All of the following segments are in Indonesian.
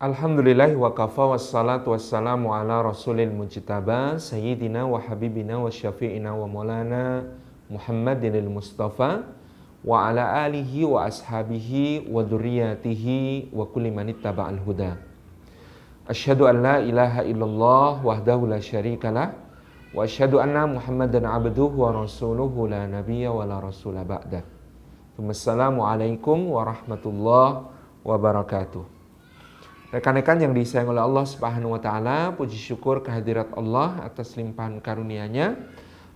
Alhamdulillah wa kafa wassalatu wassalamu ala rasulil mujtaba sayyidina wa habibina wa syafi'ina wa maulana Muhammadinil Mustafa wa ala alihi wa ashabihi wa dzurriyyatihi wa kulli man ittaba'al huda. Asyhadu an la ilaha illallah wahdahu la syarikalah wa asyhadu anna Muhammadan abduhu wa rasuluhu la nabiyya wa la rasula ba'dah. Assalamu alaikum warahmatullahi wabarakatuh. Rekan-rekan yang disayang oleh Allah Subhanahu wa taala, puji syukur kehadirat Allah atas limpahan karunia-Nya.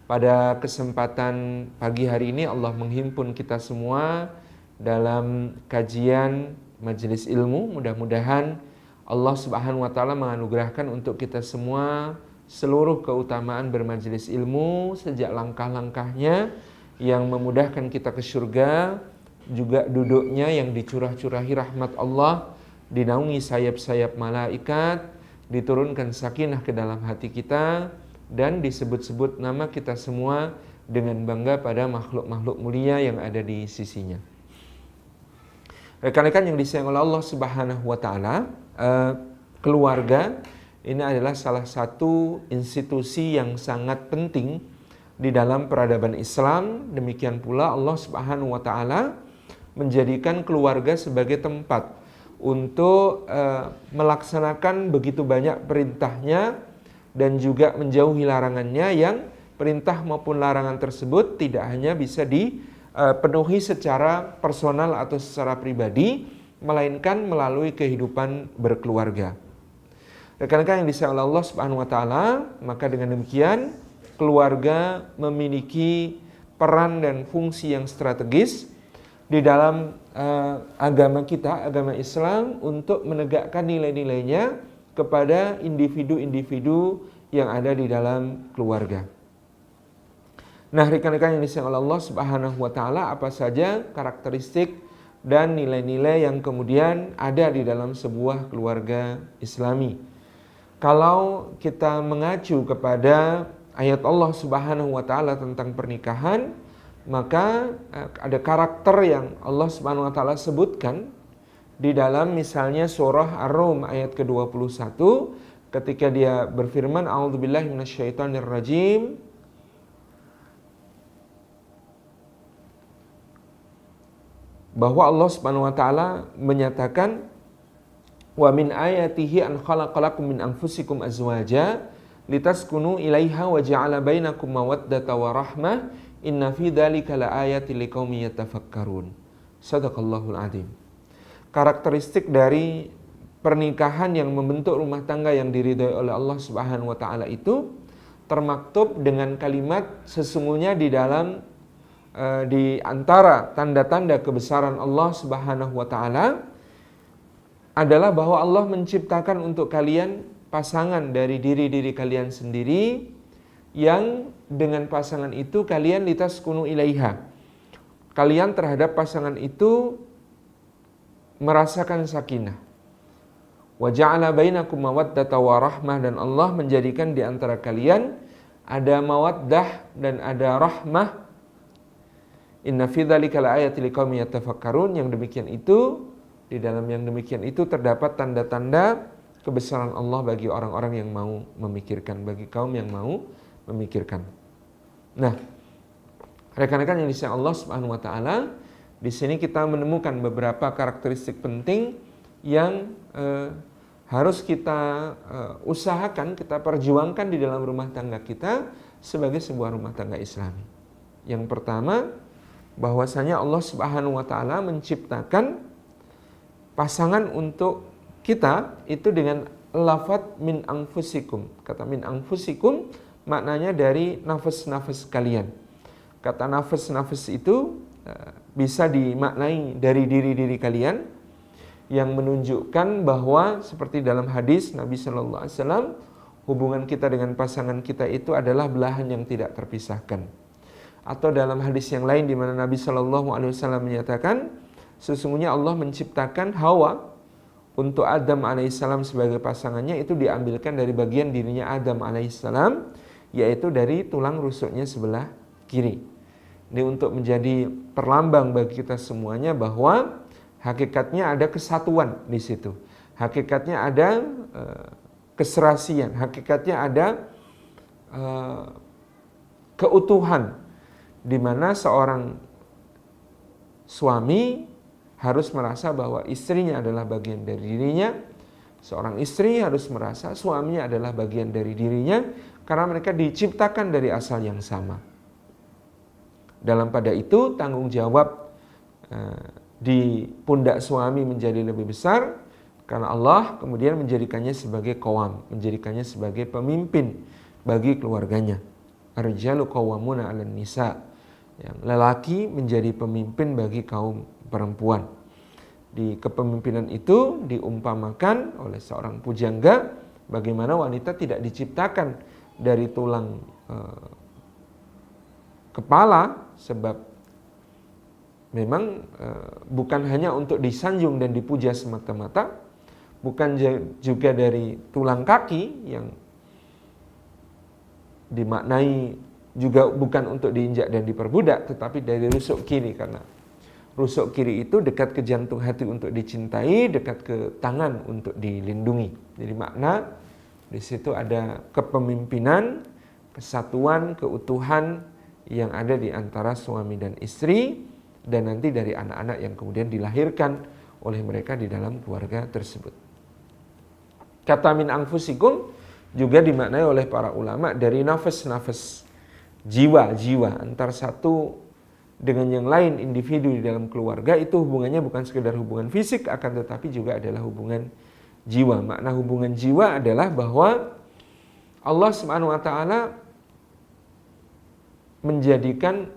Pada kesempatan pagi hari ini Allah menghimpun kita semua dalam kajian majelis ilmu. Mudah-mudahan Allah Subhanahu wa taala menganugerahkan untuk kita semua seluruh keutamaan bermajelis ilmu, sejak langkah-langkahnya yang memudahkan kita ke surga, juga duduknya yang dicurah-curahi rahmat Allah, dinaungi sayap-sayap malaikat, diturunkan sakinah ke dalam hati kita, dan disebut-sebut nama kita semua dengan bangga pada makhluk-makhluk mulia yang ada di sisinya. Rekan-rekan yang disayang oleh Allah Subhanahu wa taala, keluarga ini adalah salah satu institusi yang sangat penting di dalam peradaban Islam. Demikian pula Allah Subhanahu wa taala menjadikan keluarga sebagai tempat untuk melaksanakan begitu banyak perintahnya dan juga menjauhi larangannya, yang perintah maupun larangan tersebut tidak hanya bisa dipenuhi secara personal atau secara pribadi, melainkan melalui kehidupan berkeluarga. Rekan-rekan yang disayang oleh Allah Subhanahu wa taala, maka dengan demikian keluarga memiliki peran dan fungsi yang strategis di dalam agama kita, agama Islam, untuk menegakkan nilai-nilainya kepada individu-individu yang ada di dalam keluarga. Nah, rekan-rekan yang disayang oleh Allah Subhanahu wa taala, apa saja karakteristik dan nilai-nilai yang kemudian ada di dalam sebuah keluarga Islami? Kalau kita mengacu kepada ayat Allah Subhanahu wa taala tentang pernikahan, maka ada karakter yang Allah Subhanahu wa taala sebutkan di dalam misalnya surah Ar-Rum ayat ke-21 ketika dia berfirman, a'udzubillahi minasyaitonirrajim, bahwa Allah Subhanahu wa taala menyatakan, wa min ayatihi an khalaqalakum min anfusikum azwaja litaskunu ilaiha wa ja'ala bainakum mawaddata wa rahmah inna fi dzalika laayatil liqaumin yatafakkarun. Shadaqallahul adzim. Karakteristik dari pernikahan yang membentuk rumah tangga yang diridhai oleh Allah Subhanahu wa taala itu termaktub dengan kalimat, sesungguhnya di dalam di antara tanda-tanda kebesaran Allah Subhanahu wa taala adalah bahwa Allah menciptakan untuk kalian pasangan dari diri-diri kalian sendiri, yang dengan pasangan itu kalian litaskunu ilaiha, kalian terhadap pasangan itu merasakan sakinah. Wa ja'ala bainakum mawaddata wa rahmah, dan Allah menjadikan di antara kalian ada mawaddah dan ada rahmah. Inna fi dzalika laayatil liqaumin yatafakkarun. Yang demikian itu, di dalam yang demikian itu terdapat tanda-tanda kebesaran Allah bagi orang-orang yang mau memikirkan, bagi kaum yang mau memikirkan. Nah, rekan-rekan yang disayang Allah Subhanahu wa taala, di sini kita menemukan beberapa karakteristik penting yang harus kita usahakan, kita perjuangkan di dalam rumah tangga kita sebagai sebuah rumah tangga Islami. Yang pertama, bahwasanya Allah Subhanahu wa taala menciptakan pasangan untuk kita itu dengan lafaz min anfusikum. Kata min anfusikum maknanya dari nafas-nafas kalian. Kata nafas-nafas itu bisa dimaknai dari diri-diri kalian, yang menunjukkan bahwa seperti dalam hadis Nabi Shallallahu Alaihi Wasallam, hubungan kita dengan pasangan kita itu adalah belahan yang tidak terpisahkan. Atau dalam hadis yang lain di mana Nabi Shallallahu Alaihi Wasallam menyatakan, sesungguhnya Allah menciptakan Hawa untuk Adam alaihissalam sebagai pasangannya, itu diambilkan dari bagian dirinya Adam alaihissalam, yaitu dari tulang rusuknya sebelah kiri. Ini untuk menjadi perlambang bagi kita semuanya bahwa hakikatnya ada kesatuan di situ. Hakikatnya ada keserasian, hakikatnya ada keutuhan, di mana seorang suami harus merasa bahwa istrinya adalah bagian dari dirinya. Seorang istri harus merasa suaminya adalah bagian dari dirinya, karena mereka diciptakan dari asal yang sama. Dalam pada itu tanggung jawab di pundak suami menjadi lebih besar, karena Allah kemudian menjadikannya sebagai qawam, menjadikannya sebagai pemimpin bagi keluarganya. Ar-rijalu qawwamuna 'alan nisa. Yang lelaki menjadi pemimpin bagi kaum perempuan. Di kepemimpinan itu diumpamakan oleh seorang pujangga bagaimana wanita tidak diciptakan dari tulang kepala, sebab memang bukan hanya untuk disanjung dan dipuja semata-mata, bukan juga dari tulang kaki yang dimaknai juga bukan untuk diinjak dan diperbudak, tetapi dari rusuk kiri, karena rusuk kiri itu dekat ke jantung hati untuk dicintai, dekat ke tangan untuk dilindungi. Jadi makna di situ ada kepemimpinan, kesatuan, keutuhan yang ada di antara suami dan istri, dan nanti dari anak-anak yang kemudian dilahirkan oleh mereka di dalam keluarga tersebut. Kata min anfusikum juga dimaknai oleh para ulama dari nafas-nafas, jiwa-jiwa antar satu dengan yang lain individu di dalam keluarga. Itu hubungannya bukan sekedar hubungan fisik, akan tetapi juga adalah hubungan jiwa. Makna hubungan jiwa adalah bahwa Allah Subhanahu wa taala menjadikan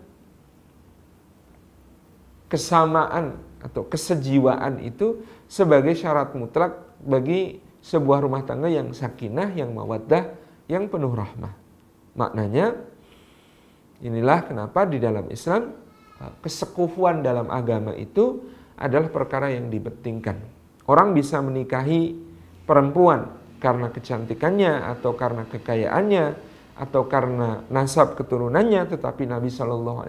kesamaan atau kesejiwaan itu sebagai syarat mutlak bagi sebuah rumah tangga yang sakinah, yang mawaddah, yang penuh rahmah. Maknanya inilah kenapa di dalam Islam kesekufuan dalam agama itu adalah perkara yang dipentingkan. Orang bisa menikahi perempuan karena kecantikannya atau karena kekayaannya atau karena nasab keturunannya, tetapi Nabi SAW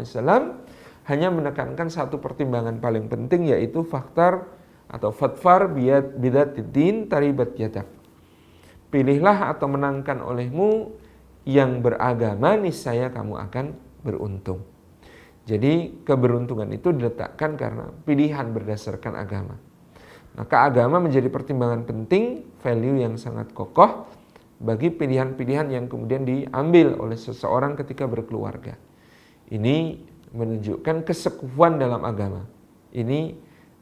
hanya menekankan satu pertimbangan paling penting, yaitu faktor atau fatfar bidzatiddin taribat yadak. Pilihlah atau menangkan olehmu yang beragama, niscaya kamu akan beruntung. Jadi keberuntungan itu diletakkan karena pilihan berdasarkan agama. Maka agama menjadi pertimbangan penting, value yang sangat kokoh bagi pilihan-pilihan yang kemudian diambil oleh seseorang ketika berkeluarga. Ini menunjukkan kesekufuan dalam agama. Ini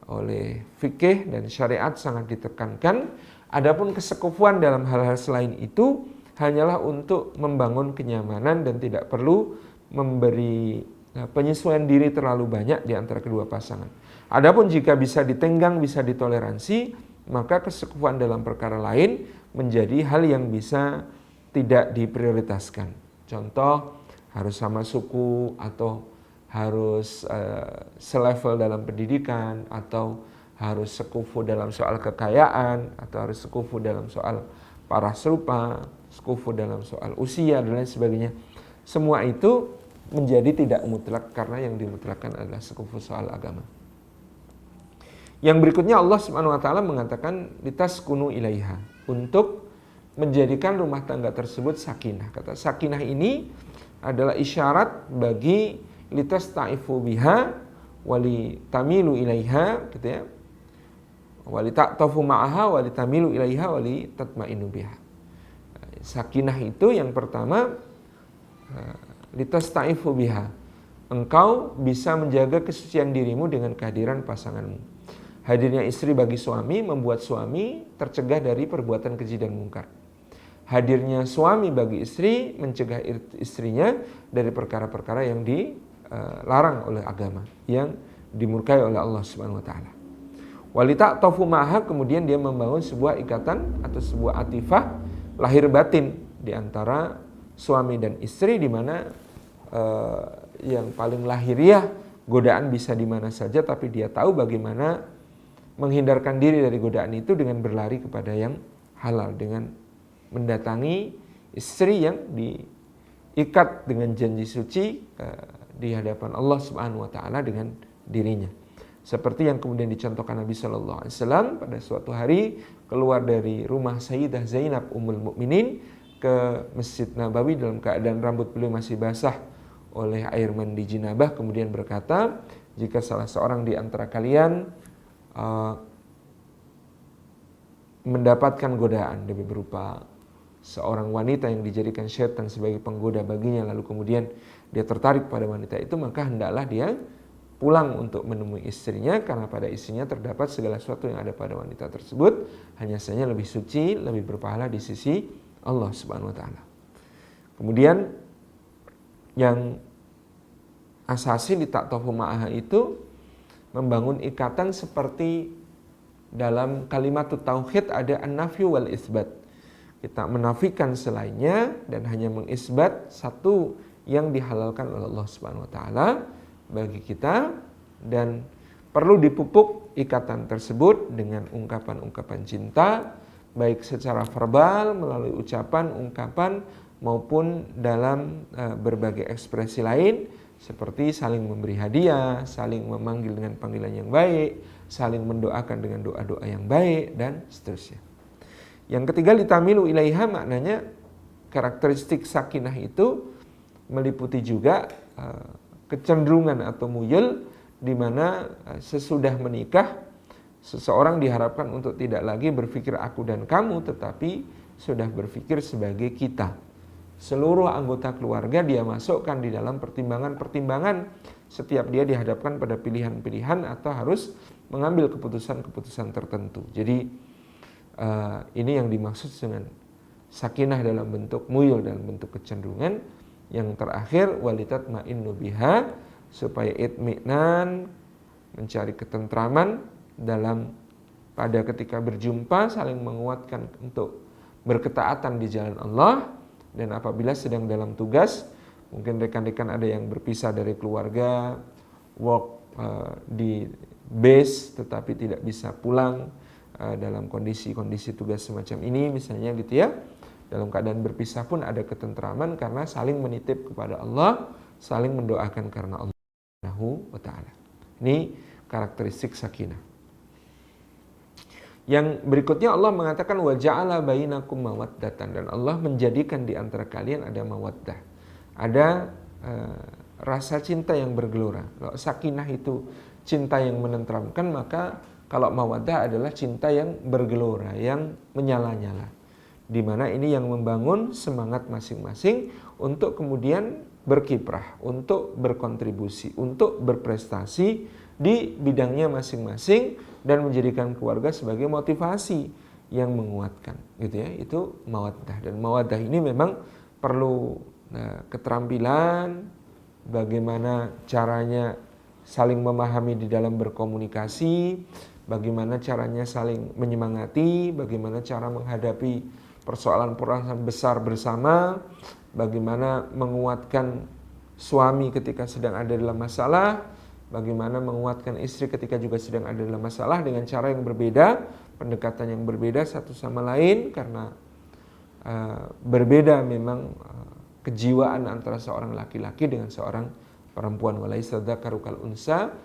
oleh fikih dan syariat sangat ditekankan. Adapun kesekufuan dalam hal-hal selain itu hanyalah untuk membangun kenyamanan dan tidak perlu memberi penyesuaian diri terlalu banyak di antara kedua pasangan. Adapun jika bisa ditenggang, bisa ditoleransi, maka kesekufuan dalam perkara lain menjadi hal yang bisa tidak diprioritaskan. Contoh, harus sama suku, atau harus selevel dalam pendidikan, atau harus sekufu dalam soal kekayaan, atau harus sekufu dalam soal paras rupa, sekufu dalam soal usia, dan lain sebagainya. Semua itu menjadi tidak mutlak karena yang dimutlakkan adalah sekufu soal agama. Yang berikutnya Allah Subhanahu wa taala mengatakan litaskunu ilaiha, untuk menjadikan rumah tangga tersebut sakinah. Kata sakinah ini adalah isyarat bagi litastaifu biha wali tamilu ilaiha, gitu ya. Wali ta'tafu ma'aha wali tamilu ilaiha wali tatmainu biha. Sakinah itu yang pertama, litastaifu biha, engkau bisa menjaga kesucian dirimu dengan kehadiran pasanganmu. Hadirnya istri bagi suami membuat suami tercegah dari perbuatan keji dan mungkar. Hadirnya suami bagi istri mencegah istrinya dari perkara-perkara yang dilarang oleh agama, yang dimurkai oleh Allah Subhanahu wa taala. Walita ta'tafu ma'aha, kemudian dia membangun sebuah ikatan atau sebuah atifah lahir batin di antara suami dan istri, di mana yang paling lahiriah godaan bisa di mana saja, tapi dia tahu bagaimana menghindarkan diri dari godaan itu dengan berlari kepada yang halal, dengan mendatangi istri yang diikat dengan janji suci di hadapan Allah Subhanahu wa taala dengan dirinya. Seperti yang kemudian dicontohkan Nabi Shallallahu Alaihi Wasallam pada suatu hari keluar dari rumah Sayyidah Zainab Ummul Mukminin ke Masjid Nabawi dalam keadaan rambut beliau masih basah oleh air mandi jinabah, kemudian berkata, jika salah seorang di antara kalian mendapatkan godaan dari berupa seorang wanita yang dijadikan syaitan sebagai penggoda baginya, lalu kemudian dia tertarik pada wanita itu, maka hendaklah dia pulang untuk menemui istrinya, karena pada istrinya terdapat segala sesuatu yang ada pada wanita tersebut, hanya saja lebih suci, lebih berpahala di sisi Allah Subhanahu wa taala. Kemudian yang asasi di ta'atuf ma'aha itu membangun ikatan seperti dalam kalimat tauhid ada an-nafyu wal isbat. Kita menafikan selainnya dan hanya mengisbat satu yang dihalalkan oleh Allah Subhanahu wa taala bagi kita, dan perlu dipupuk ikatan tersebut dengan ungkapan-ungkapan cinta, baik secara verbal melalui ucapan, ungkapan maupun dalam berbagai ekspresi lain seperti saling memberi hadiah, saling memanggil dengan panggilan yang baik, saling mendoakan dengan doa-doa yang baik, dan seterusnya. Yang ketiga, litamilu ilaiha, maknanya karakteristik sakinah itu meliputi juga kecenderungan atau muyul, di mana sesudah menikah seseorang diharapkan untuk tidak lagi berpikir aku dan kamu, tetapi sudah berpikir sebagai kita. Seluruh anggota keluarga dia masukkan di dalam pertimbangan-pertimbangan setiap dia dihadapkan pada pilihan-pilihan atau harus mengambil keputusan-keputusan tertentu. Jadi ini yang dimaksud dengan sakinah dalam bentuk muyul, dalam bentuk kecenderungan. Yang terakhir, walitatma'innu biha, supaya itminan, mencari ketentraman dalam pada ketika berjumpa, saling menguatkan untuk berketaatan di jalan Allah. Dan apabila sedang dalam tugas, mungkin rekan-rekan ada yang berpisah dari keluarga, work di base tetapi tidak bisa pulang dalam kondisi-kondisi tugas semacam ini misalnya gitu ya. Dalam keadaan berpisah pun ada ketentraman karena saling menitip kepada Allah, saling mendoakan karena Allah Subhanahu wa taala. Ini karakteristik sakinah. Yang berikutnya Allah mengatakan wa ja'ala bainakum mawaddatan, dan Allah menjadikan di antara kalian ada mawaddah. Ada rasa cinta yang bergelora. Kalau sakinah itu cinta yang menenteramkan, maka kalau mawaddah adalah cinta yang bergelora, yang menyala-nyala. Di mana ini yang membangun semangat masing-masing untuk kemudian berkiprah, untuk berkontribusi, untuk berprestasi di bidangnya masing-masing dan menjadikan keluarga sebagai motivasi yang menguatkan, gitu ya. Itu mawaddah, dan mawaddah ini memang perlu keterampilan, bagaimana caranya saling memahami di dalam berkomunikasi, bagaimana caranya saling menyemangati, bagaimana cara menghadapi persoalan-persoalan besar bersama, bagaimana menguatkan suami ketika sedang ada dalam masalah, bagaimana menguatkan istri ketika juga sedang ada dalam masalah dengan cara yang berbeda, pendekatan yang berbeda satu sama lain, karena berbeda memang kejiwaan antara seorang laki-laki dengan seorang perempuan. Walaisa dzakaru kal unsa,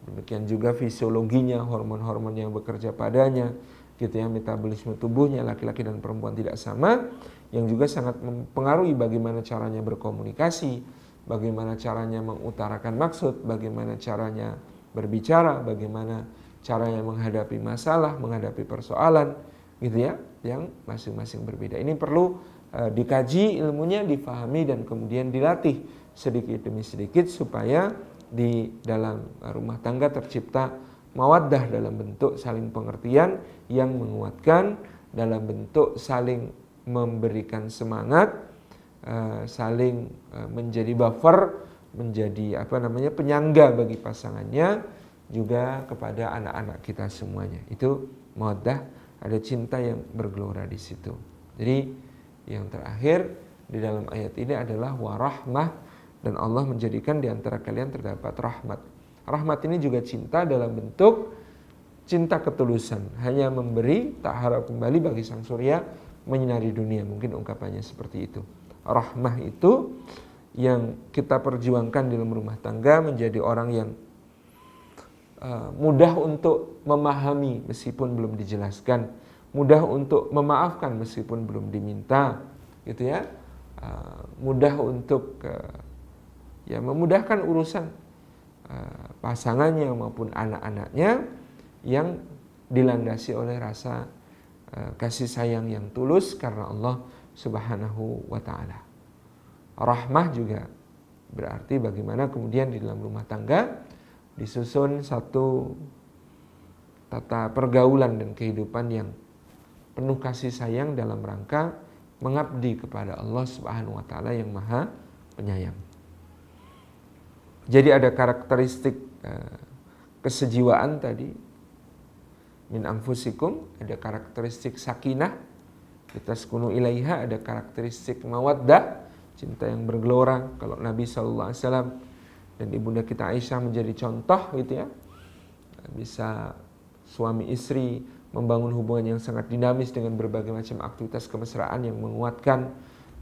demikian juga fisiologinya, hormon-hormon yang bekerja padanya, gitu ya, metabolisme tubuhnya laki-laki dan perempuan tidak sama, yang juga sangat mempengaruhi bagaimana caranya berkomunikasi, bagaimana caranya mengutarakan maksud, bagaimana caranya berbicara, bagaimana caranya menghadapi masalah, menghadapi persoalan, gitu ya, yang masing-masing berbeda. Ini perlu dikaji ilmunya, difahami, dan kemudian dilatih sedikit demi sedikit supaya di dalam rumah tangga tercipta mawaddah dalam bentuk saling pengertian yang menguatkan, dalam bentuk saling memberikan semangat, saling menjadi buffer, menjadi penyangga bagi pasangannya, juga kepada anak-anak kita semuanya. Itu mawaddah, ada cinta yang bergelora di situ. Jadi yang terakhir di dalam ayat ini adalah warahmah, dan Allah menjadikan di antara kalian terdapat rahmat. Rahmat ini juga cinta dalam bentuk cinta ketulusan, hanya memberi, tak harap kembali bagi sang surya menyinari dunia. Mungkin ungkapannya seperti itu. Rahmah itu yang kita perjuangkan di dalam rumah tangga, menjadi orang yang mudah untuk memahami meskipun belum dijelaskan, mudah untuk memaafkan meskipun belum diminta, gitu ya. Mudah untuk ya memudahkan urusan pasangannya maupun anak-anaknya yang dilandasi oleh rasa kasih sayang yang tulus karena Allah Subhanahu wa taala. Rahmah juga berarti bagaimana kemudian di dalam rumah tangga disusun satu tata pergaulan dan kehidupan yang penuh kasih sayang dalam rangka mengabdi kepada Allah Subhanahu wa taala yang Maha Penyayang. Jadi ada karakteristik kesejiwaan tadi, min anfusikum, ada karakteristik sakinah, litaskunu ilaiha, ada karakteristik mawaddah, cinta yang bergelora. Kalau Nabi SAW dan ibunda kita Aisyah menjadi contoh gitu ya, bisa suami istri membangun hubungan yang sangat dinamis dengan berbagai macam aktivitas kemesraan yang menguatkan,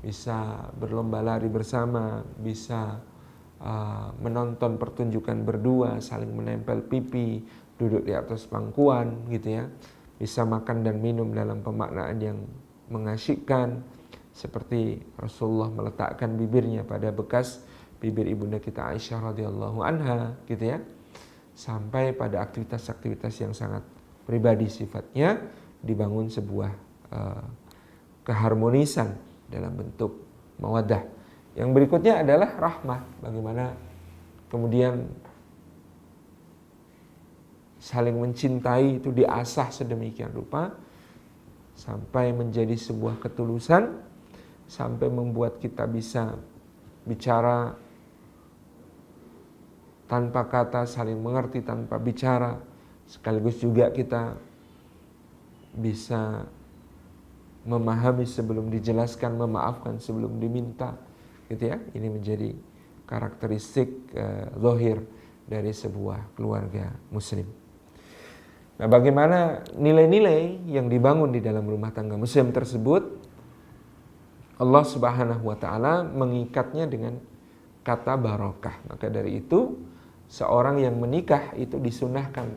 bisa berlomba lari bersama, bisa menonton pertunjukan berdua, saling menempel pipi, duduk di atas pangkuan gitu ya, bisa makan dan minum dalam pemaknaan yang mengasyikkan, seperti Rasulullah meletakkan bibirnya pada bekas bibir ibunda kita Aisyah radhiyallahu anha gitu ya, sampai pada aktivitas-aktivitas yang sangat pribadi sifatnya dibangun sebuah keharmonisan dalam bentuk mawaddah. Yang berikutnya adalah rahmah, bagaimana kemudian saling mencintai itu diasah sedemikian rupa sampai menjadi sebuah ketulusan, sampai membuat kita bisa bicara tanpa kata, saling mengerti tanpa bicara, sekaligus juga kita bisa memahami sebelum dijelaskan, memaafkan sebelum diminta, gitu ya. Ini menjadi karakteristik zahir dari sebuah keluarga muslim. Nah, bagaimana nilai-nilai yang dibangun di dalam rumah tangga muslim tersebut? Allah Subhanahu wa taala mengikatnya dengan kata barokah. Maka dari itu, seorang yang menikah itu disunahkan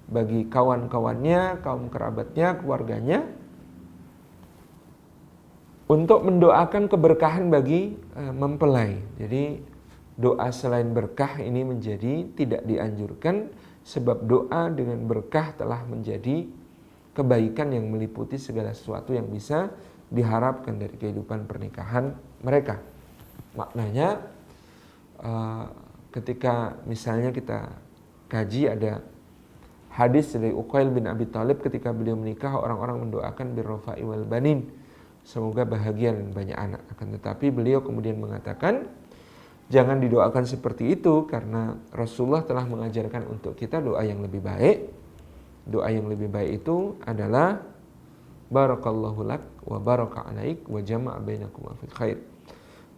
bagi kawan-kawannya, kaum kerabatnya, keluarganya untuk mendoakan keberkahan bagi mempelai. Jadi doa selain berkah ini menjadi tidak dianjurkan, sebab doa dengan berkah telah menjadi kebaikan yang meliputi segala sesuatu yang bisa diharapkan dari kehidupan pernikahan mereka. Maknanya ketika misalnya kita kaji, ada hadis dari Uqail bin Abi Thalib ketika beliau menikah, orang-orang mendoakan birrofa'i wal banin, semoga bahagia dan banyak anak. Akan tetapi beliau kemudian mengatakan, jangan didoakan seperti itu, karena Rasulullah telah mengajarkan untuk kita doa yang lebih baik. Doa yang lebih baik itu adalah barakallahu lak wa baraka alaik wa jama'a bainakuma fil khair.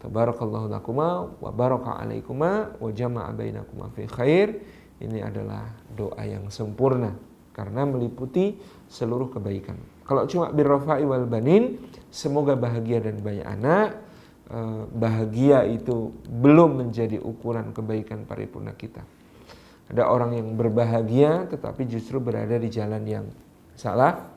Tabarakallahu lakuma wa baraka alaikuma wa jama'a bainakuma fil khair. Ini adalah doa yang sempurna karena meliputi seluruh kebaikan. Kalau cuma birrafa'i wal banin, semoga bahagia dan banyak anak, bahagia itu belum menjadi ukuran kebaikan paripurna kita. Ada orang yang berbahagia tetapi justru berada di jalan yang salah.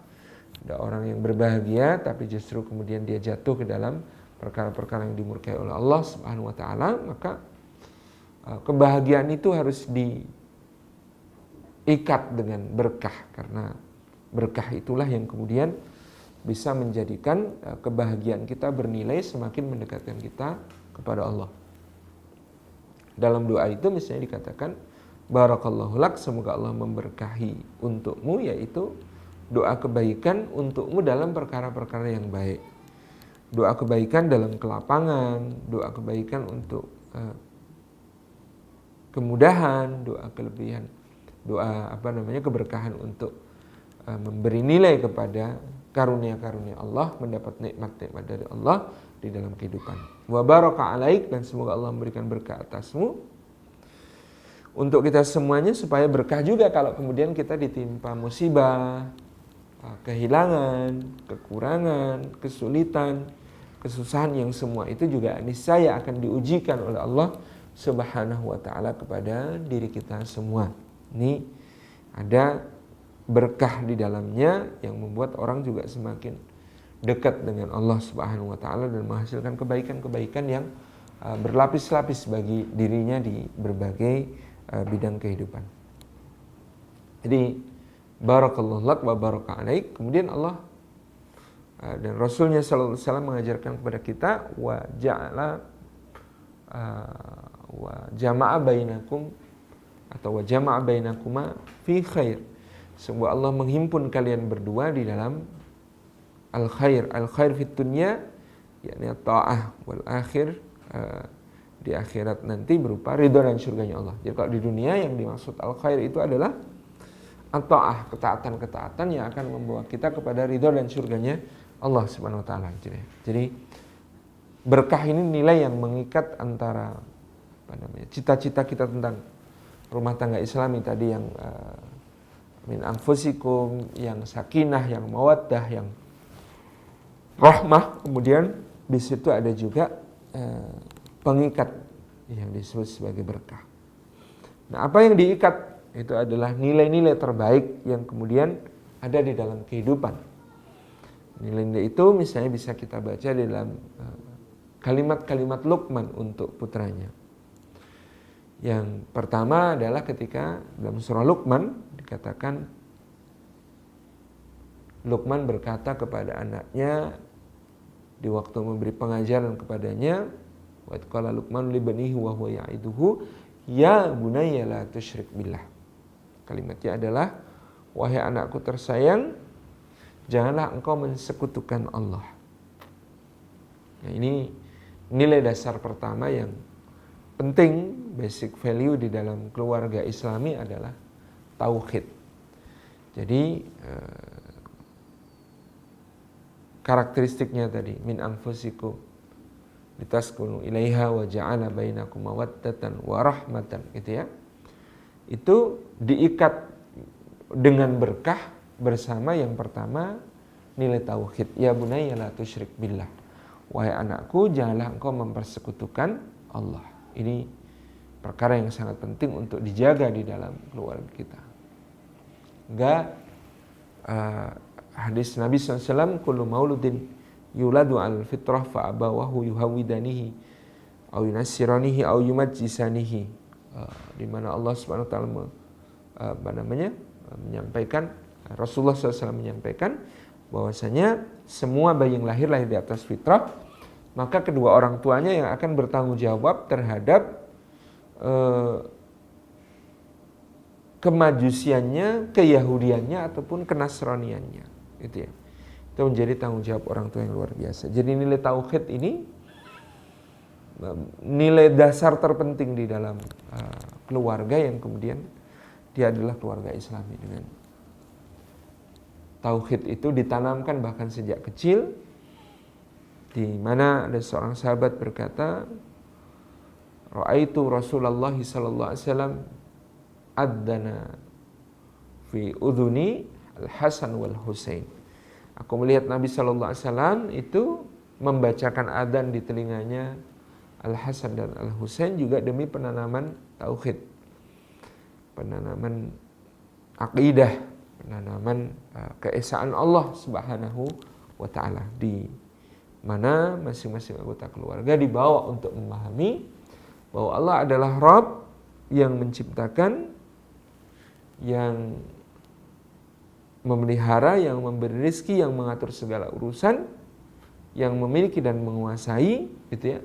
Ada orang yang berbahagia tapi justru kemudian dia jatuh ke dalam perkara-perkara yang dimurkai oleh Allah Subhanahu wa taala. Maka kebahagiaan itu harus diikat dengan berkah, karena berkah itulah yang kemudian bisa menjadikan kebahagiaan kita bernilai semakin mendekatkan kita kepada Allah. Dalam doa itu misalnya dikatakan barakallahu lak, semoga Allah memberkahi untukmu, yaitu doa kebaikan untukmu dalam perkara-perkara yang baik. Doa kebaikan dalam kelapangan, doa kebaikan untuk kemudahan, doa kelebihan, doa keberkahan untuk memberi nilai kepada karunia-karunia Allah, mendapat nikmat-nikmat dari Allah di dalam kehidupan. Wa baraka alaik, dan semoga Allah memberikan berkah atasmu. Untuk kita semuanya supaya berkah juga kalau kemudian kita ditimpa musibah, kehilangan, kekurangan, kesulitan, kesusahan, yang semua itu juga niscaya akan diujikan oleh Allah Subhanahu wa taala kepada diri kita semua. Ini ada berkah di dalamnya yang membuat orang juga semakin dekat dengan Allah Subhanahu wa taala dan menghasilkan kebaikan-kebaikan yang berlapis-lapis bagi dirinya di berbagai bidang kehidupan. Jadi barakallahu lak wa baraka alaik. Kemudian Allah dan Rasulnya sallallahu alaihi wasallam mengajarkan kepada kita wa ja'ala wa jama'a bainakum atau wa jama'a bainakuma fi khair. Semoga Allah menghimpun kalian berdua di dalam al-khair. Al-khair fit dunya yakni ta'ah wal akhir, di akhirat nanti berupa ridha dan surganya Allah. Jadi kalau di dunia yang dimaksud al-khair itu adalah at-ta'ah, ketaatan-ketaatan yang akan membawa kita kepada ridha dan surganya Allah Subhanahu wa taala. Jadi berkah ini nilai yang mengikat antara cita-cita kita tentang rumah tangga Islami tadi yang min anfusikum, yang sakinah, yang mawaddah, yang rahmah. Kemudian di situ ada juga pengikat yang disebut sebagai berkah. Nah, apa yang diikat itu adalah nilai-nilai terbaik yang kemudian ada di dalam kehidupan. Nilai-nilai itu misalnya bisa kita baca di dalam kalimat-kalimat Luqman untuk putranya. Yang pertama adalah ketika dalam surah Luqman dikatakan Luqman berkata kepada anaknya di waktu memberi pengajaran kepadanya, wa qala Luqman li banihi wa huwa ya'iduhu ya bunayya la tusyrik billah. Kalimatnya adalah, wahai anakku tersayang, janganlah engkau mensekutukan Allah. Nah, ini nilai dasar pertama yang penting, basic value di dalam keluarga Islami adalah tauhid. Jadi karakteristiknya tadi min anfusikum litaskunu ilaiha wa ja'ala bainakum mawaddatan wa rahmatan, gitu ya. Itu diikat dengan berkah bersama yang pertama nilai tauhid. Ya bunayya la tusyrik billah. Wahai anakku, janganlah engkau mempersekutukan Allah. Ini perkara yang sangat penting untuk dijaga di dalam keluarga kita. Enggak hadis Nabi SAW, kullu mauludin yuladu al fitrah fa abawahu yuhawidanihi au yunassiranihi au yumajjisanihi, di mana Allah Subhanahu wa taala menyampaikan, Rasulullah SAW menyampaikan bahwasanya semua bayi yang lahir di atas fitrah, maka kedua orang tuanya yang akan bertanggung jawab terhadap kemajusiannya, keyahudiannya ataupun kenasraniannya, gitu ya. Itu menjadi tanggung jawab orang tua yang luar biasa. Jadi nilai tauhid ini nilai dasar terpenting di dalam keluarga yang kemudian dia adalah keluarga Islami. Dengan tauhid itu ditanamkan bahkan sejak kecil, di mana ada seorang sahabat berkata, ra'aitu Rasulullah sallallahu alaihi wasallam adzana fi udhuni al-Hasan wal Husain. Aku melihat Nabi sallallahu alaihi wasallam itu membacakan adzan di telinganya Al-Hasan dan Al-Husain, juga demi penanaman tauhid, penanaman akidah, penanaman keesaan Allah Subhanahu wa taala, di mana masing-masing anggota keluarga dibawa untuk memahami bahwa Allah adalah Rabb yang menciptakan, yang memelihara, yang memberi rezeki, yang mengatur segala urusan, yang memiliki dan menguasai, gitu ya.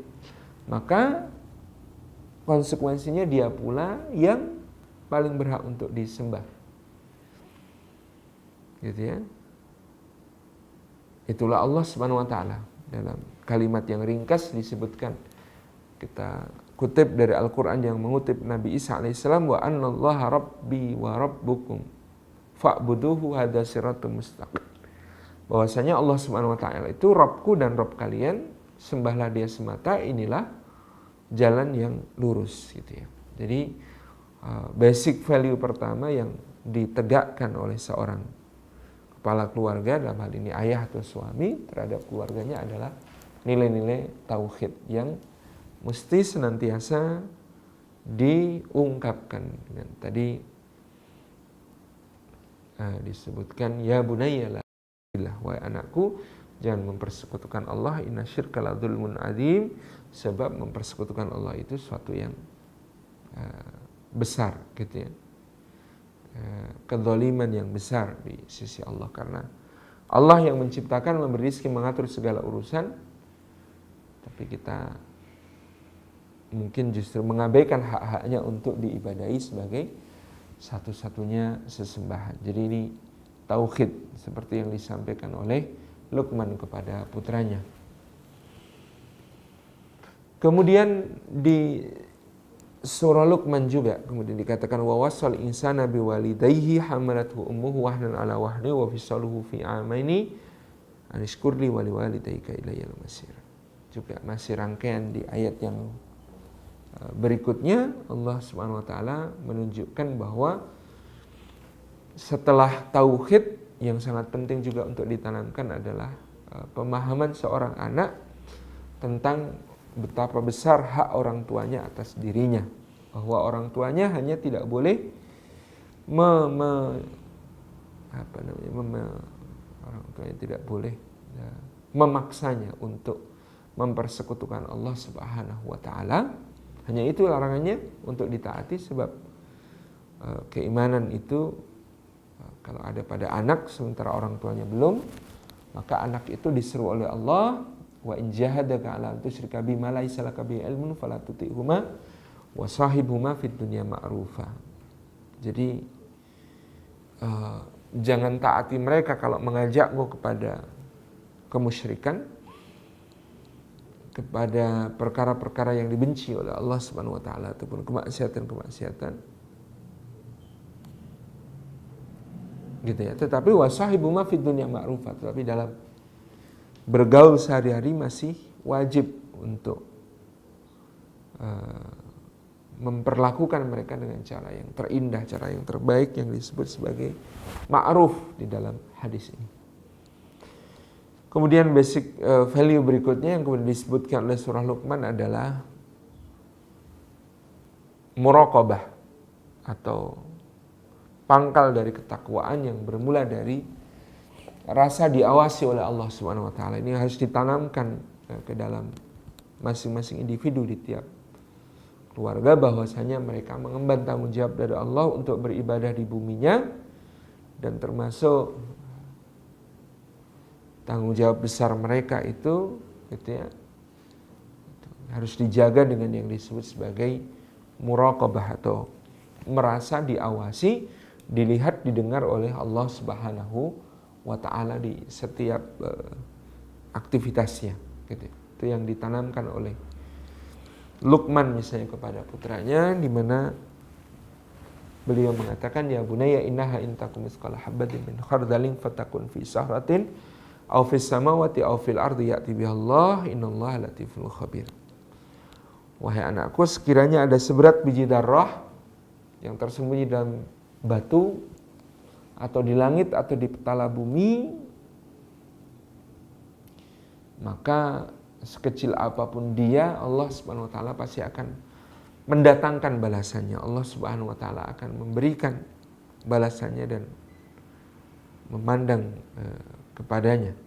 Maka konsekuensinya dia pula yang paling berhak untuk disembah, gitu ya. Itulah Allah Subhanahu wa taala. Dalam kalimat yang ringkas disebutkan, kita kutip dari Al-Quran yang mengutip Nabi Isa alaihissalam, wa annallaha rabbi wa rabbukum fa'buduhu hadza siratun mustaqim. Bahwasanya Allah Subhanahu wa taala itu Rabbku dan Rabb kalian, sembahlah dia semata, inilah jalan yang lurus, gitu ya. Jadi basic value pertama yang ditegakkan oleh seorang kepala keluarga, dalam hal ini ayah atau suami, terhadap keluarganya adalah nilai-nilai tauhid yang mesti senantiasa diungkapkan. Dan tadi disebutkan ya bunayya la ilah, wahai anakku jangan mempersekutukan Allah, inna syirka la dzulmun adzim, sebab mempersekutukan Allah itu suatu yang besar gitu ya, kezaliman yang besar di sisi Allah, karena Allah yang menciptakan, memberi rezeki, mengatur segala urusan, tapi kita mungkin justru mengabaikan hak-haknya untuk diibadahi sebagai satu-satunya sesembahan. Jadi ini tauhid seperti yang disampaikan oleh Luqman kepada putranya. Kemudian di surah Luqman juga kemudian dikatakan wa wasal insana biwalidayhi hamalathu ummuhu wahnan ala wahni wa fisaluhu fi amaini anishkurli wa liwalidayka ilayyal masir. Juga masih rangkaian di ayat yang berikutnya Allah Subhanahu wa taala menunjukkan bahwa setelah tauhid yang sangat penting juga untuk ditanamkan adalah pemahaman seorang anak tentang betapa besar hak orang tuanya atas dirinya, bahwa orang tuanya hanya tidak boleh orang tuanya tidak boleh memaksanya untuk mempersekutukan Allah Subhanahu wa taala. Hanya itu larangannya untuk ditaati, sebab keimanan itu kalau ada pada anak sementara orang tuanya belum, maka anak itu diseru oleh Allah, wa in jahadaka ala an tusyrika bima laysa laka bihi ilmun fala tuti'huma wa sahibhuma fid dunya ma'rufa. Jadi jangan taati mereka kalau mengajakmu kepada kemusyrikan, kepada perkara-perkara yang dibenci oleh Allah Subhanahu wa taala ataupun kemaksiatan-kemaksiatan. Gitu ya. Tetapi wasahibuma fid dunya ma'rufa, tetapi dalam bergaul sehari-hari masih wajib untuk memperlakukan mereka dengan cara yang terindah, cara yang terbaik yang disebut sebagai ma'ruf di dalam hadis ini. Kemudian basic value berikutnya yang kemudian disebutkan oleh surah Luqman adalah muraqabah atau pangkal dari ketakwaan yang bermula dari rasa diawasi oleh Allah Subhanahu wa taala. Ini harus ditanamkan ke dalam masing-masing individu di tiap keluarga, bahwasanya mereka mengemban tanggung jawab dari Allah untuk beribadah di buminya, dan termasuk tanggung jawab besar mereka itu gitu ya, harus dijaga dengan yang disebut sebagai muraqabah atau merasa diawasi, dilihat, didengar oleh Allah Subhanahu wa taala di setiap aktivitasnya gitu. Itu yang ditanamkan oleh Luqman misalnya kepada putranya, di mana beliau mengatakan ya bunayya innaha in takum misqala habatin min khardalin fatakun fi sahratin aw fis samawati aw fil ardi ya'ti bihallah innallaha latiful khabir. Wahai anakku, sekiranya ada seberat biji darah yang tersembunyi dalam batu atau di langit atau di petala bumi, maka sekecil apapun dia, Allah Subhanahu wa taala pasti akan mendatangkan balasannya. Allah Subhanahu wa taala akan memberikan balasannya dan memandang kepadanya.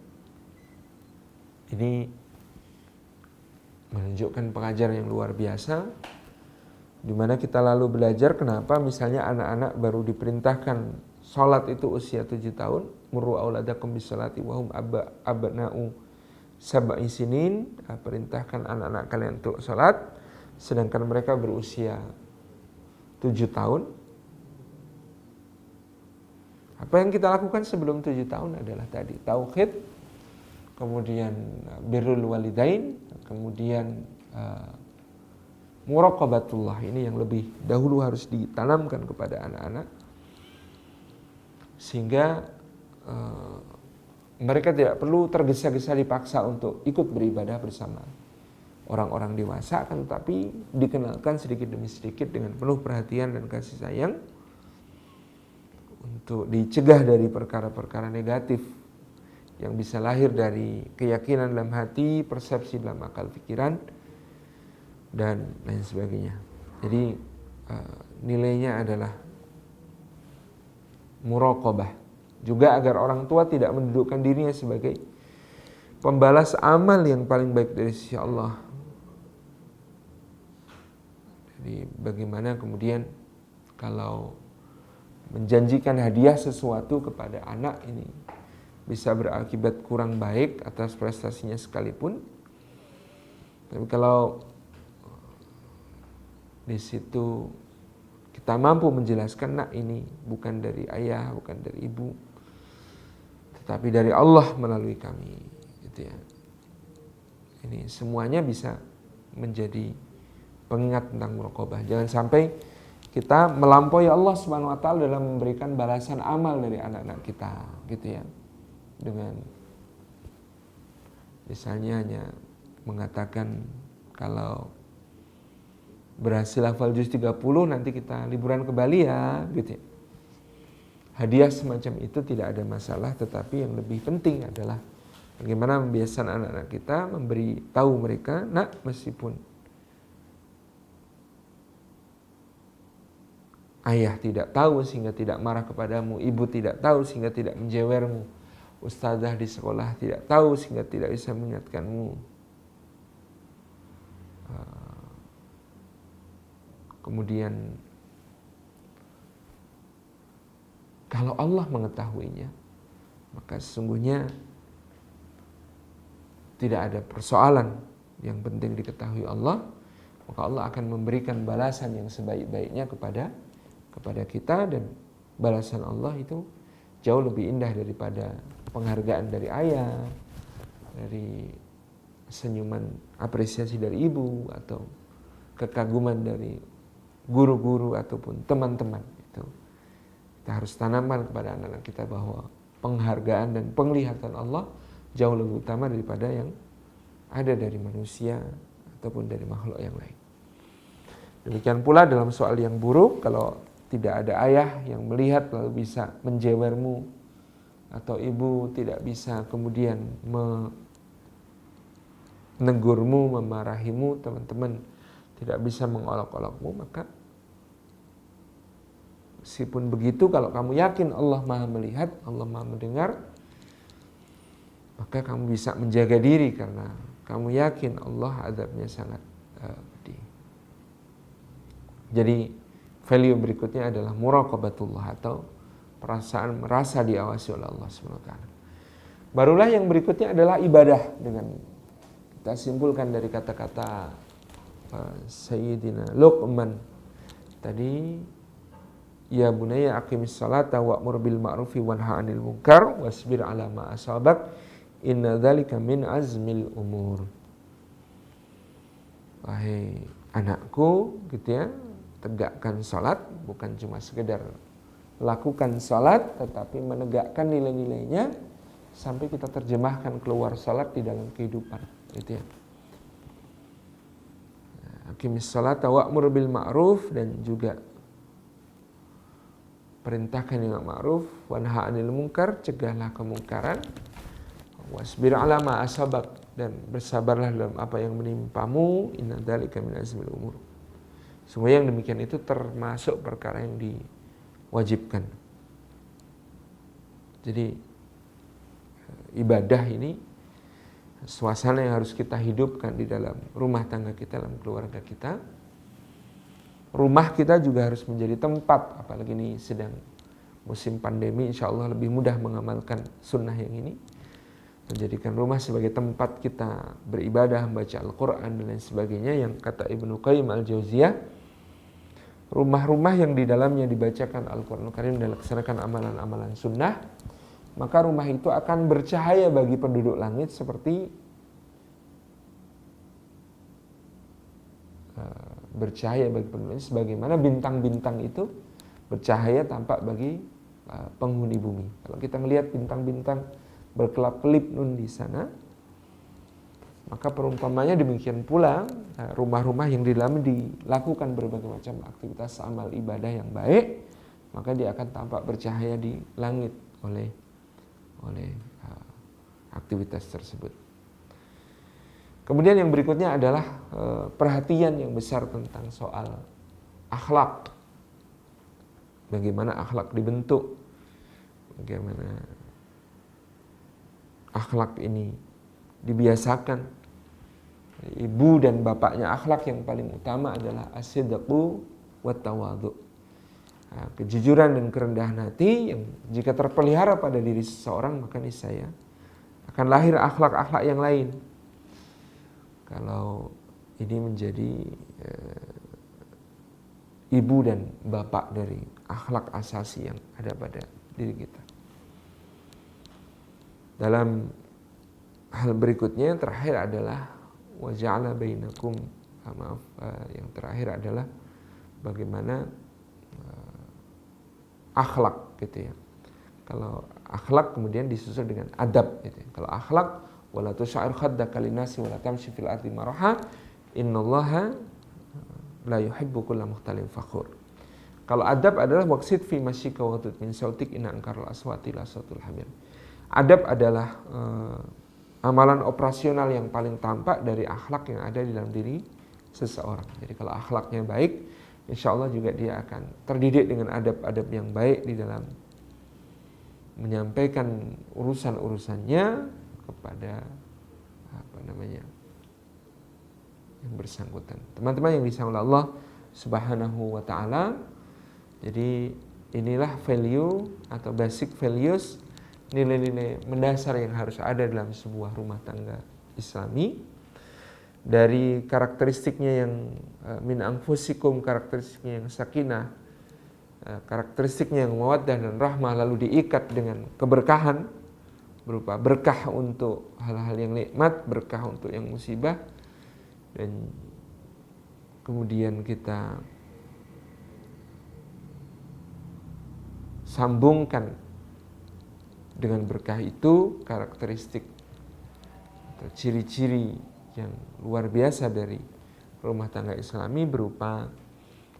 Ini menunjukkan pengajaran yang luar biasa, di mana kita lalu belajar kenapa misalnya anak-anak baru diperintahkan sholat itu usia 7 tahun, muru auladakum bisolati wahum abna'u sab'i sinin, perintahkan anak-anak kalian untuk sholat, sedangkan mereka berusia 7 tahun. Apa yang kita lakukan sebelum 7 tahun adalah tadi tauhid, kemudian birrul walidain, kemudian muraqabatullah. Ini yang lebih dahulu harus ditanamkan kepada anak-anak, sehingga mereka tidak perlu tergesa-gesa dipaksa untuk ikut beribadah bersama orang-orang dewasa, akan tetapi dikenalkan sedikit demi sedikit dengan penuh perhatian dan kasih sayang untuk dicegah dari perkara-perkara negatif yang bisa lahir dari keyakinan dalam hati, persepsi dalam akal pikiran, dan lain sebagainya. Jadi nilainya adalah muraqabah. Juga agar orang tua tidak mendudukkan dirinya sebagai pembalas amal yang paling baik dari sisi Allah. Jadi bagaimana kemudian kalau menjanjikan hadiah sesuatu kepada anak ini bisa berakibat kurang baik atas prestasinya sekalipun. Tapi kalau di situ kita mampu menjelaskan, nak, ini bukan dari ayah, bukan dari ibu, tetapi dari Allah melalui kami, gitu ya. Ini semuanya bisa menjadi pengingat tentang muraqabah. Jangan sampai kita melampaui Allah Subhanahu wa taala dalam memberikan balasan amal dari anak-anak kita, gitu ya. Dengan misalnya hanya mengatakan kalau berhasil hafal juz 30 nanti kita liburan ke Bali ya, gitu ya. Hadiah semacam itu tidak ada masalah, tetapi yang lebih penting adalah bagaimana membiasakan anak-anak kita, memberi tahu mereka, nak, meskipun ayah tidak tahu sehingga tidak marah kepadamu, ibu tidak tahu sehingga tidak menjewermu, ustazah di sekolah tidak tahu sehingga tidak bisa mengingatkanmu. Kemudian kalau Allah mengetahuinya, maka sesungguhnya tidak ada persoalan. Yang penting diketahui Allah, maka Allah akan memberikan balasan yang sebaik-baiknya kepada kita, dan balasan Allah itu jauh lebih indah daripada penghargaan dari ayah, dari senyuman apresiasi dari ibu, atau kekaguman dari guru-guru ataupun teman-teman. Itu kita harus tanamkan kepada anak-anak kita bahwa penghargaan dan penglihatan Allah jauh lebih utama daripada yang ada dari manusia ataupun dari makhluk yang lain. Demikian pula dalam soal yang buruk, kalau tidak ada ayah yang melihat lalu bisa menjewermu, atau ibu tidak bisa kemudian menegurmu, memarahimu, teman-teman tidak bisa mengolok-olokmu, maka meskipun begitu, kalau kamu yakin Allah Maha melihat, Allah Maha mendengar, maka kamu bisa menjaga diri karena kamu yakin Allah azabnya sangat pedih. Jadi value berikutnya adalah muraqabatullah, atau perasaan merasa diawasi oleh Allah SWT. Barulah yang berikutnya adalah ibadah, dengan kita simpulkan dari kata-kata Sayyidina Luqman tadi, ya bunayya aqimis salata wa'mur bil ma'rufi wanha 'anil munkar wasbir 'ala ma asabak inna dzalika min azmil umur. Wahai anakku, gitu ya, tegakkan salat, bukan cuma sekedar lakukan salat, tetapi menegakkan nilai-nilainya sampai kita terjemahkan keluar salat di dalam kehidupan, gitu ya. Aqimis salata wa'mur bil ma'ruf, dan juga perintahkan yang ma'ruf, wanha 'anil munkar, cegahlah kemungkaran, wasbir 'ala ma asabak, dan bersabarlah dalam apa yang menimpamu, inna dzalika min azmil umur. Semua yang demikian itu termasuk perkara yang diwajibkan. Jadi ibadah ini suasana yang harus kita hidupkan di dalam rumah tangga kita, dalam keluarga kita. Rumah kita juga harus menjadi tempat, apalagi ini sedang musim pandemi, insya Allah lebih mudah mengamalkan sunnah yang ini. Menjadikan rumah sebagai tempat kita beribadah, membaca Al-Quran dan lain sebagainya, yang kata Ibnu Qayyim Al-Jauziyah, rumah-rumah yang di dalamnya dibacakan Al-Quran Al-Karim dan dilaksanakan amalan-amalan sunnah, maka rumah itu akan bercahaya bagi penduduk langit seperti bercahaya bagi penduduk langit, sebagaimana bintang-bintang itu bercahaya tampak bagi penghuni bumi. Kalau kita melihat bintang-bintang berkelap-kelip nun di sana, maka perumpamannya demikian pula rumah-rumah yang di dalamnya dilakukan berbagai macam aktivitas amal ibadah yang baik, maka dia akan tampak bercahaya di langit oleh aktivitas tersebut. Kemudian yang berikutnya adalah perhatian yang besar tentang soal akhlak. Bagaimana akhlak dibentuk, bagaimana akhlak ini dibiasakan. Ibu dan bapaknya akhlak yang paling utama adalah as-sidqu wat tawadhu. Nah, kejujuran dan kerendahan hati yang jika terpelihara pada diri seseorang, maka niscaya akan lahir akhlak-akhlak yang lain. Kalau ini menjadi ibu dan bapak dari akhlak asasi yang ada pada diri kita. Dalam hal berikutnya yang terakhir adalah wa ja'ala bainakum, yang terakhir adalah bagaimana akhlak gitu ya. Kalau akhlak kemudian disusul dengan adab gitu ya. Kalau akhlak wala tusya'ir khaddaka linnasi wala tamshi fil ardi maraha innallaha la yuhibbu kulla mukhtalin fakhur. Kalau adab adalah waqsid fi masyika wa tut min sautik inna ankaral aswati la sautul hamir. Adab adalah amalan operasional yang paling tampak dari akhlak yang ada di dalam diri seseorang. Jadi kalau akhlaknya baik, insya Allah juga dia akan terdidik dengan adab-adab yang baik di dalam menyampaikan urusan-urusannya kepada yang bersangkutan. Teman-teman yang disayang oleh Allah Subhanahu wa taala. Jadi inilah value atau basic values, nilai-nilai mendasar yang harus ada dalam sebuah rumah tangga Islami. Dari karakteristiknya yang min anfusikum, karakteristiknya yang sakinah, karakteristiknya yang mawaddah dan rahmah, lalu diikat dengan keberkahan berupa berkah untuk hal-hal yang nikmat, berkah untuk yang musibah, dan kemudian kita sambungkan dengan berkah itu karakteristik atau ciri-ciri yang luar biasa dari rumah tangga Islami berupa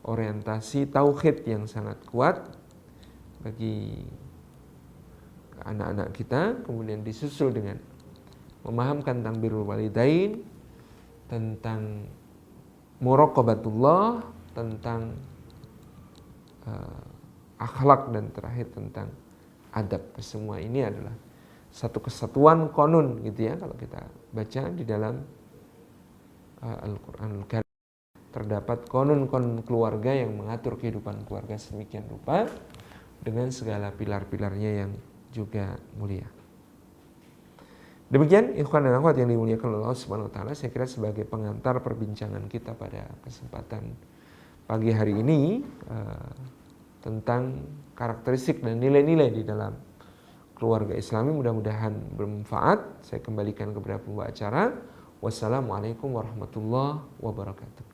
orientasi tauhid yang sangat kuat bagi anak-anak kita, kemudian disusul dengan memahamkan tentang birrul walidain, tentang muraqabatullah, tentang akhlak, dan terakhir tentang adab. Semua ini adalah satu kesatuan konun gitu ya. Kalau kita baca di dalam Al-Qur'anul Karim terdapat konun-konun keluarga yang mengatur kehidupan keluarga sedemikian rupa dengan segala pilar-pilarnya yang juga mulia. Demikian ikhwan dan akhwat yang dimuliakan oleh Allah Subhanahu wa taala, saya kira sebagai pengantar perbincangan kita pada kesempatan pagi hari ini tentang karakteristik dan nilai-nilai di dalam keluarga Islami, mudah-mudahan bermanfaat. Saya kembalikan kepada pembawa acara. Wassalamualaikum warahmatullahi wabarakatuh.